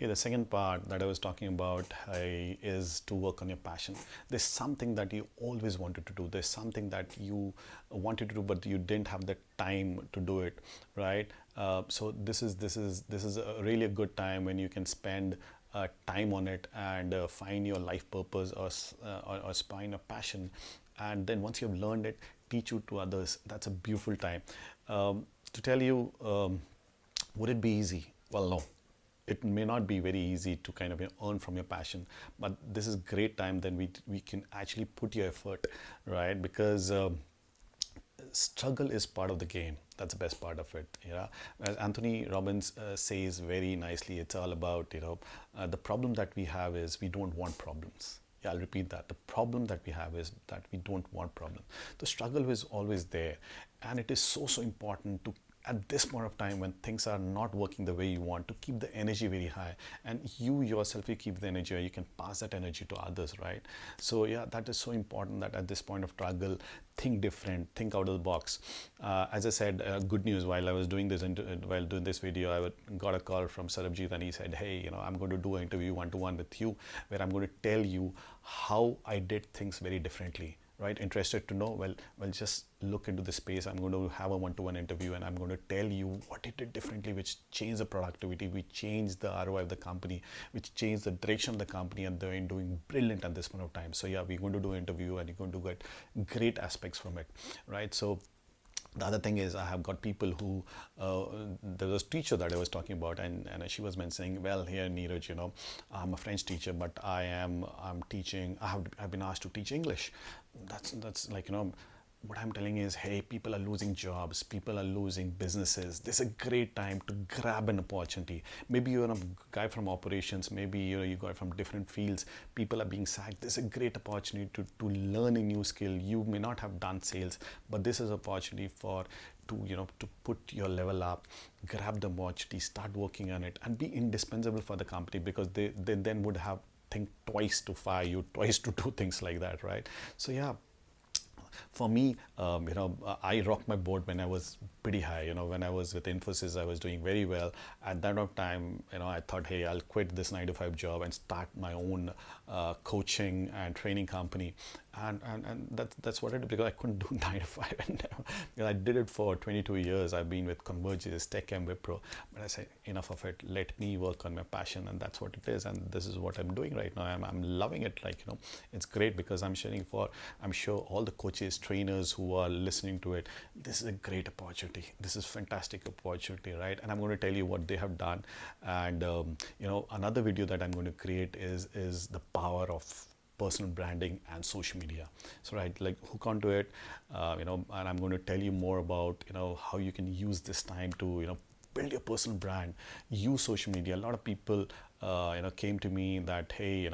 Okay, the second part that I was talking about is to work on your passion. There's something that you always wanted to do. There's something that you wanted to do, but you didn't have the time to do it, right? So this is a really a good time when you can spend time on it and find your life purpose or find a passion, and then once you've learned it, teach it to others. That's a beautiful time. To tell you, would it be easy? Well, no, it may not be very easy to kind of earn from your passion, but this is great time. Then we can actually put your effort, right? Because struggle is part of the game. That's the best part of it. As Anthony Robbins says very nicely, it's all about the problem that we have is we don't want problems. Yeah, I'll repeat that. The problem that we have is that we don't want problems. The struggle is always there, and it is so important to, at this point of time when things are not working the way you want, to keep the energy very high, and you yourself, you keep the energy, or you can pass that energy to others, right? So yeah, that is so important, that at this point of struggle, think different, think out of the box. As I said, good news, while I was doing this while doing this video, got a call from Sarabjit, and he said, hey, I'm going to do an interview one-to-one with you, where I'm going to tell you how I did things very differently. Right? Interested to know? Well, just look into the space. I'm going to have a one-to-one interview, and I'm going to tell you what it did differently, which changed the productivity, which changed the ROI of the company, which changed the direction of the company, and they're doing brilliant at this point of time. So yeah, we're going to do an interview, and you're going to get great aspects from it, right? So the other thing is, I have got people who, there was a teacher that I was talking about, and she was mentioning, well, here Neeraj, I'm a French teacher, but I'm teaching, I've been asked to teach English. That's like, what I'm telling is, hey, people are losing jobs, people are losing businesses. This is a great time to grab an opportunity. Maybe you're a guy from operations, maybe you got from different fields, people are being sacked. This is a great opportunity to learn a new skill. You may not have done sales, but this is an opportunity for to put your level up, grab the opportunity, start working on it, and be indispensable for the company, because they then would have think twice to fire you, twice to do things like that, right? So yeah, for me, I rocked my boat when I was pretty high. When I was with Infosys, I was doing very well. At that time, I thought, hey, I'll quit this 9 to 5 job and start my own coaching and training company. And that's what I did, because I couldn't do 9 to 5. And I did it for 22 years. I've been with Convergys, TechM, Wipro. But I said, enough of it. Let me work on my passion, and that's what it is. And this is what I'm doing right now. I'm loving it. It's great, because I'm sure all the coaches, trainers who are listening to it, this is a great opportunity. This is fantastic opportunity, right? And I'm going to tell you what they have done. And another video that I'm going to create is the power of personal branding and social media. So right, like, hook onto it, and I'm going to tell you more about how you can use this time to build your personal brand, use social media. A lot of people came to me that, hey,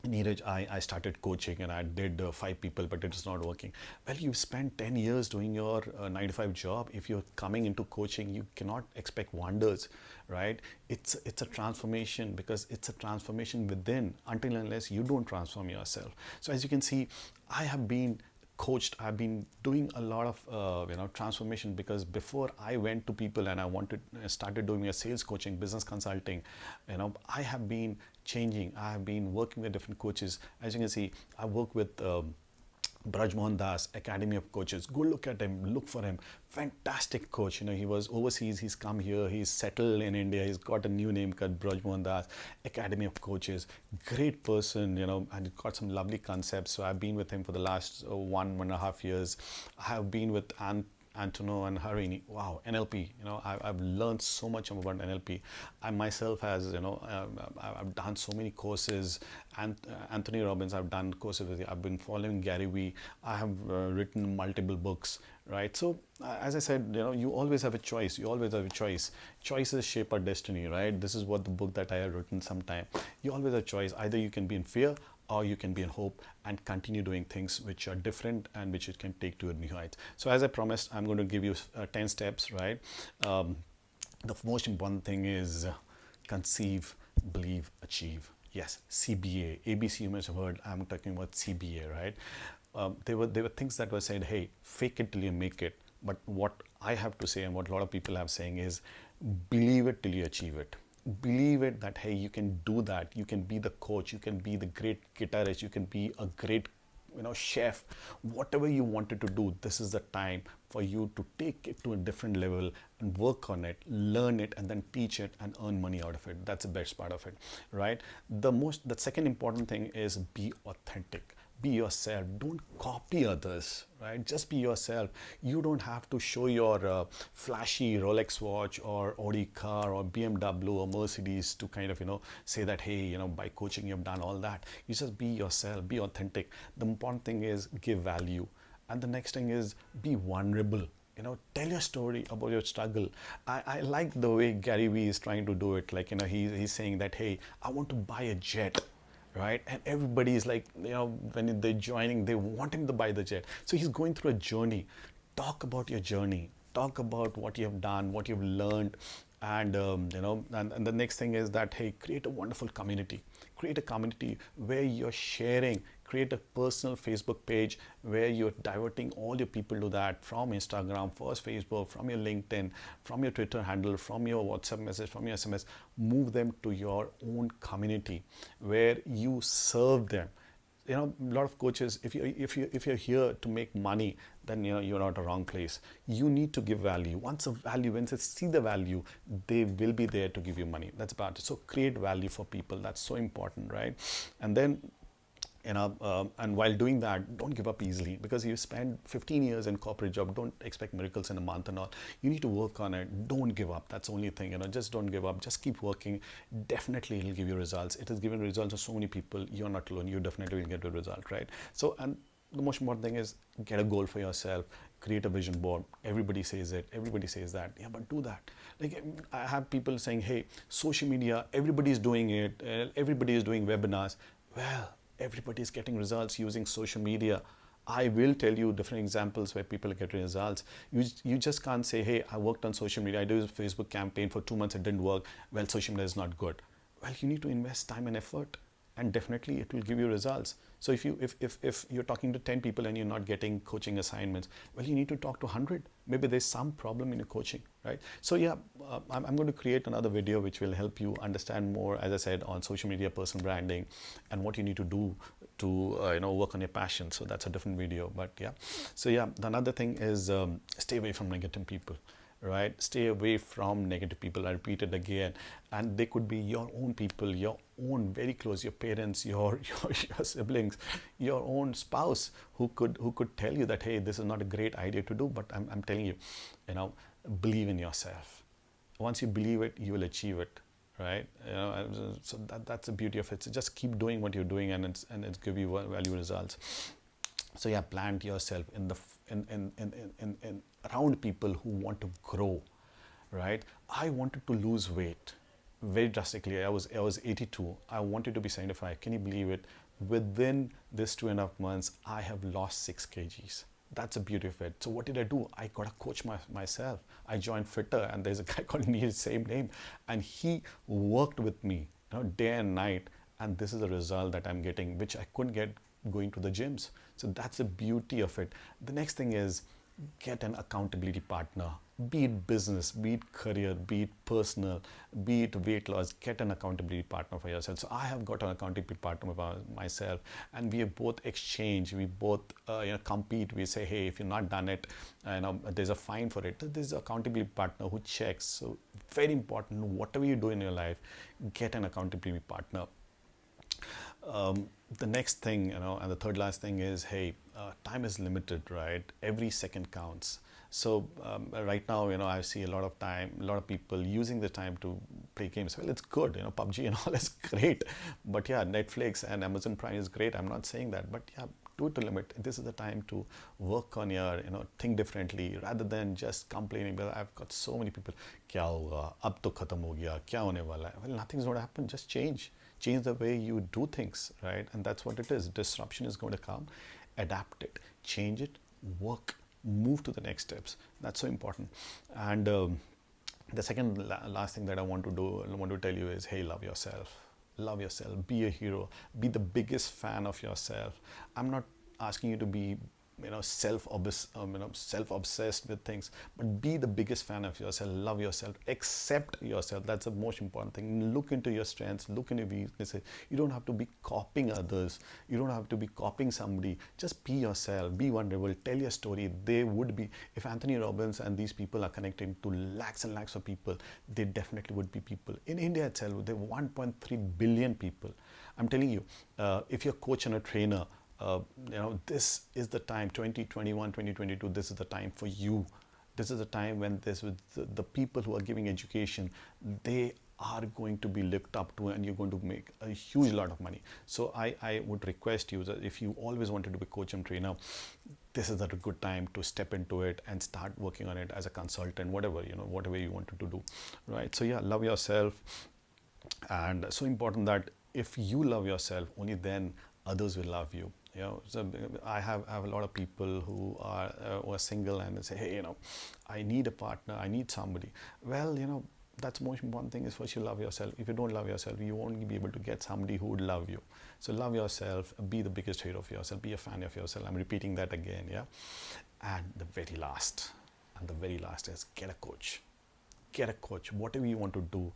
Neeraj, I started coaching and I did 5 people, but it's not working. Well, you spent 10 years doing your 9 to 5 job. If you're coming into coaching, you cannot expect wonders, right? It's a transformation, because it's a transformation within, until unless you don't transform yourself. So as you can see, I have been coached. I've been doing a lot of transformation, because before I went to people and I started doing a sales coaching, business consulting, I have been changing. I have been working with different coaches. As you can see, I work with Braj Mohan Das, Academy of Coaches. Go look at him, look for him. Fantastic coach. He was overseas, he's come here, he's settled in India, he's got a new name called Braj Mohan Das, Academy of Coaches. Great person, and he's got some lovely concepts. So I've been with him for the last 1.5 years. I have been with Antonio and Harini. Wow, NLP. I've learned so much about NLP. I myself I've done so many courses. And Anthony Robbins, I've done courses with. I've been following Gary Vee. I have written multiple books. Right. So as I said, you always have a choice. You always have a choice. Choices shape our destiny. Right. This is what the book that I have written sometime. You always have a choice. Either you can be in fear, or you can be in hope and continue doing things which are different and which it can take to a new height. So as I promised, I'm going to give you 10 steps, right? The most important thing is conceive, believe, achieve. Yes, CBA, ABC, you must have heard. I'm talking about CBA, right? There were things that were said, hey, fake it till you make it. But what I have to say, and what a lot of people have saying, is believe it till you achieve it. believe it that hey, you can do that, you can be the coach, you can be the great guitarist, you can be a great chef, whatever you wanted to do. This is the time for you to take it to a different level and work on it, learn it, and then teach it and earn money out of it. That's the best part of it, right? The second important thing is be authentic. Be yourself. Don't copy others, right? Just be yourself. You don't have to show your flashy Rolex watch or Audi car or BMW or Mercedes to kind of say that hey, by coaching you've done all that. You just be yourself, be authentic. The important thing is give value, and the next thing is be vulnerable. Tell your story about your struggle. I like the way Gary Vee is trying to do it. Like, he's saying that hey, I want to buy a jet, right? And everybody is like, when they're joining, they want him to buy the jet. So he's going through a journey. Talk about your journey. Talk about what you have done, what you've learned. And and the next thing is that hey, create a wonderful community. Create a community where you're sharing. Create a personal Facebook page where you're diverting all your people to that, from Instagram, first Facebook, from your LinkedIn, from your Twitter handle, from your WhatsApp message, from your SMS. Move them to your own community where you serve them. A lot of coaches, if you're here to make money, then you're not a wrong place. You need to give value. Once they see the value, they will be there to give you money. That's about it. So create value for people. That's so important, right? And then and while doing that, don't give up easily, because you spend 15 years in corporate job. Don't expect miracles in a month and all. You need to work on it. Don't give up. That's the only thing. Just don't give up. Just keep working. Definitely it'll give you results. It has given results to so many people. You're not alone. You definitely will get a result, right? So, and the most important thing is get a goal for yourself. Create a vision board. Everybody says it. Everybody says that. Yeah, but do that. Like, I have people saying, hey, social media, everybody is doing it. Everybody is doing webinars. Well, everybody is getting results using social media. I will tell you different examples where people are getting results. You just can't say, hey, I worked on social media. I did a Facebook campaign for 2 months. It didn't work. Well, social media is not good. Well, you need to invest time and effort, and definitely it will give you results. So if you're talking to 10 people and you're not getting coaching assignments, well, you need to talk to 100. Maybe there's some problem in your coaching, right? So yeah, I'm going to create another video which will help you understand more, as I said, on social media, personal branding, and what you need to do to work on your passion. So that's a different video, but yeah. So yeah, another thing is stay away from negative people. Right? Stay away from negative people. I repeat it again. And they could be your own people, your own very close, your parents, your siblings, your own spouse, who could tell you that, hey, this is not a great idea to do, but I'm telling you, believe in yourself. Once you believe it, you will achieve it. Right? So that's the beauty of it. So just keep doing what you're doing, and it's give you value results. So yeah, plant yourself in around people who want to grow, right? I wanted to lose weight very drastically. I was 82. I wanted to be 75. Can you believe it? Within this 2.5 months, I have lost 6 kgs. That's the beauty of it. So what did I do? I got a coach myself. I joined Fitter, and there's a guy called Neil, same name, and he worked with me, day and night. And this is the result that I'm getting, which I couldn't get going to the gyms. So that's the beauty of it. The next thing is get an accountability partner. Be it business, be it career, be it personal, be it weight loss. Get an accountability partner for yourself. So I have got an accountability partner for myself, and we both exchange. We both compete. We say, hey, if you're not done it, there's a fine for it. There's an accountability partner who checks. So very important. Whatever you do in your life, get an accountability partner. The next thing, and the third last thing is, hey, time is limited, right? Every second counts. So right now, I see a lot of people using the time to play games. Well, it's good, PUBG and all is great. But yeah, Netflix and Amazon Prime is great. I'm not saying that, but yeah, do it to limit. This is the time to work on your, think differently rather than just complaining. Well, I've got so many people, kya hoga? Ab to khatam ho gaya, kya hone wala hai? Well, nothing's going to happen. Just change the way you do things, right? And that's what it is. Disruption is going to come. Adapt it, change it, work, move to the next steps. That's so important. And the second last thing that I want to tell you is, hey, love yourself. Love yourself. Be a hero. Be the biggest fan of yourself. I'm not asking you to be self-obsessed with things, but be the biggest fan of yourself. Love yourself, accept yourself. That's the most important thing. Look into your strengths, look into your weaknesses. You don't have to be copying others, you don't have to be copying somebody. Just be yourself, be vulnerable, tell your story. They would be, if Anthony Robbins and these people are connecting to lakhs and lakhs of people, they definitely would be people. In India itself, there are 1.3 billion people. I'm telling you, if you're a coach and a trainer, this is the time, 2021, 2022, this is the time for you. This is the time when the people who are giving education, they are going to be looked up to, and you're going to make a huge lot of money. So I would request you that if you always wanted to be a coach and trainer, this is a good time to step into it and start working on it as a consultant, whatever you wanted to do, right? So yeah, love yourself. And so important that if you love yourself, only then others will love you. So I have a lot of people who are single, and they say, hey, I need a partner, I need somebody. Well, that's the most important thing, is first you love yourself. If you don't love yourself, you won't be able to get somebody who would love you. So love yourself, be the biggest hero of yourself, be a fan of yourself. I'm repeating that again, yeah. And the very last is get a coach. Get a coach, whatever you want to do.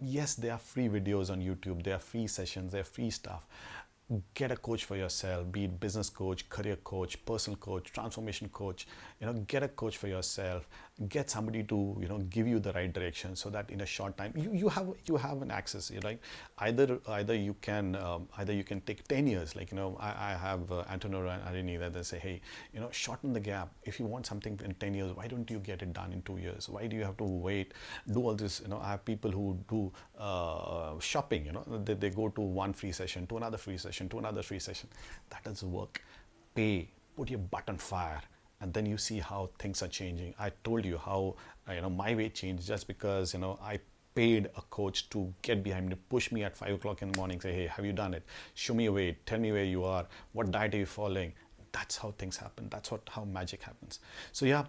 Yes, there are free videos on YouTube, there are free sessions, there are free stuff. Get a coach for yourself, be it business coach, career coach, personal coach, transformation coach. Get a coach for yourself. Get somebody to give you the right direction, so that in a short time you have an access, right? Either you can take 10 years, like I have Antonio and Arini, that they say, hey, shorten the gap. If you want something in 10 years, why don't you get it done in 2 years? Why do you have to wait, do all this? I have people who do shopping, they go to one free session, to another free session, to another free session. That doesn't work. Pay, put your butt on fire, and then you see how things are changing. I told you how my weight changed just because I paid a coach to get behind me, push me at 5 o'clock in the morning, say, hey, have you done it? Show me your weight, tell me where you are, what diet are you following? That's how things happen. That's how magic happens. So yeah,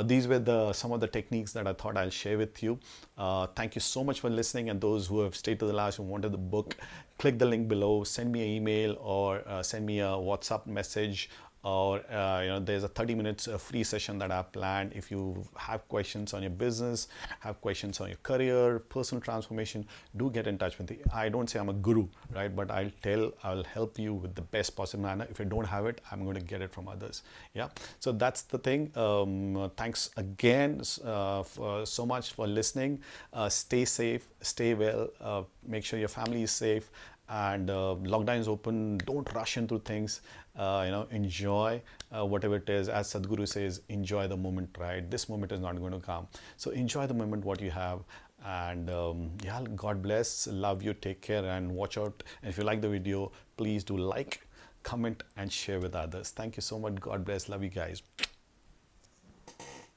these were some of the techniques that I thought I'll share with you. Thank you so much for listening, and those who have stayed to the last, who wanted the book, click the link below, send me an email, or send me a WhatsApp message, or there's a 30 minutes free session that I've planned. If you have questions on your business, have questions on your career, personal transformation, do get in touch with me. I don't say I'm a guru, right? But I'll help you with the best possible manner. If I don't have it, I'm going to get it from others. Yeah. So that's the thing. Thanks again so much for listening. Stay safe, stay well, make sure your family is safe. And lockdown is open. Don't rush into things. Enjoy whatever it is. As Sadhguru says, enjoy the moment, right? This moment is not going to come. So enjoy the moment, what you have. And yeah, God bless. Love you. Take care and watch out. And if you like the video, please do like, comment, and share with others. Thank you so much. God bless. Love you guys.